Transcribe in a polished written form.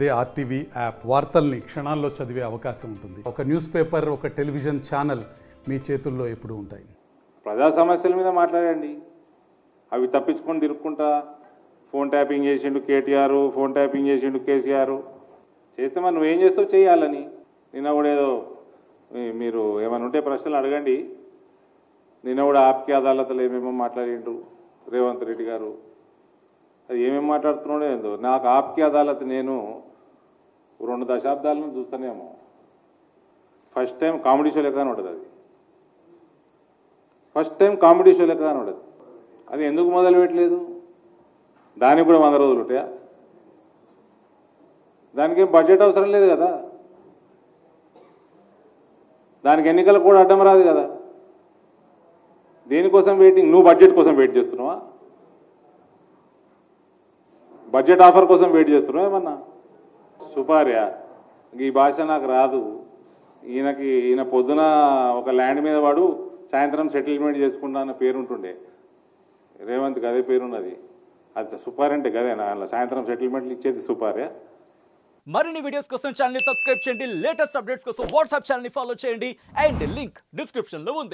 అదే RTV app వార్తల్ని క్షణాల్లో చదివే అవకాశం ఉంటుంది. ఒక న్యూస్ పేపర్, ఒక టెలివిజన్ ఛానల్ మీ చేతుల్లో ఎప్పుడూ ఉంటాయి. ప్రజా సమస్యల మీద మాట్లాడండి. అవి తప్పించుకొని తిరుక్కుంటా ఫోన్ ట్యాపింగ్ చేసిండు కేటీఆర్, ఫోన్ ట్యాపింగ్ చేసిండు కేసీఆర్. చేస్తే మరి నువ్వేం చేస్తావు చేయాలని. నిన్న కూడా ఏదో మీరు ఏమైనా ఉంటే ప్రశ్నలు అడగండి. నిన్న కూడా ఆప్కి అదాలతలు ఏమేమో మాట్లాడిండ్రు రేవంత్ రెడ్డి గారు. అది ఏమేమి మాట్లాడుతున్నాడో ఏందో. నాకు ఆప్కి అదాలత్ నేను 2 దశాబ్దాలను చూస్తానేమో. ఫస్ట్ టైం కామెడీ షో లెక్క ఉంటుంది. అది ఫస్ట్ టైం కామెడీ షో లెక్క ఉంటుంది. అది ఎందుకు మొదలు పెట్టలేదు? దానికి కూడా 100 రోజులు ఉంటాయా? దానికి బడ్జెట్ అవసరం లేదు కదా. దానికి ఎన్నికలకు కూడా అడ్డం రాదు కదా. దేనికోసం వెయిటింగ్? నువ్వు బడ్జెట్ కోసం వెయిట్ చేస్తున్నావా? బడ్జెట్ ఆఫర్ కోసం వెయిట్ చేస్తున్నావా ఏమన్నా? సుపార్యా ఈ భాష నాకు రాదు. ఈయన పొద్దున ఒక ల్యాండ్ మీద వాడు సాయంత్రం సెటిల్మెంట్ చేసుకుంటా అన్న పేరుంటుండే. రేవంత్కి అదే పేరున్నది. అది సుపార్య అంటే గదేనా? అలా సాయంత్రం సెటిల్మెంట్లు ఇచ్చేది సుపార్యా? మరిన్ని వీడియోస్ కోసం ఛానల్ ని సబ్స్క్రైబ్ చేయండి. లేటెస్ట్ అప్డేట్స్ కోసం వాట్సాప్ ఛానల్ ని ఫాలో చేయండి. అండ్ లింక్ డిస్క్రిప్షన్ లో ఉంది.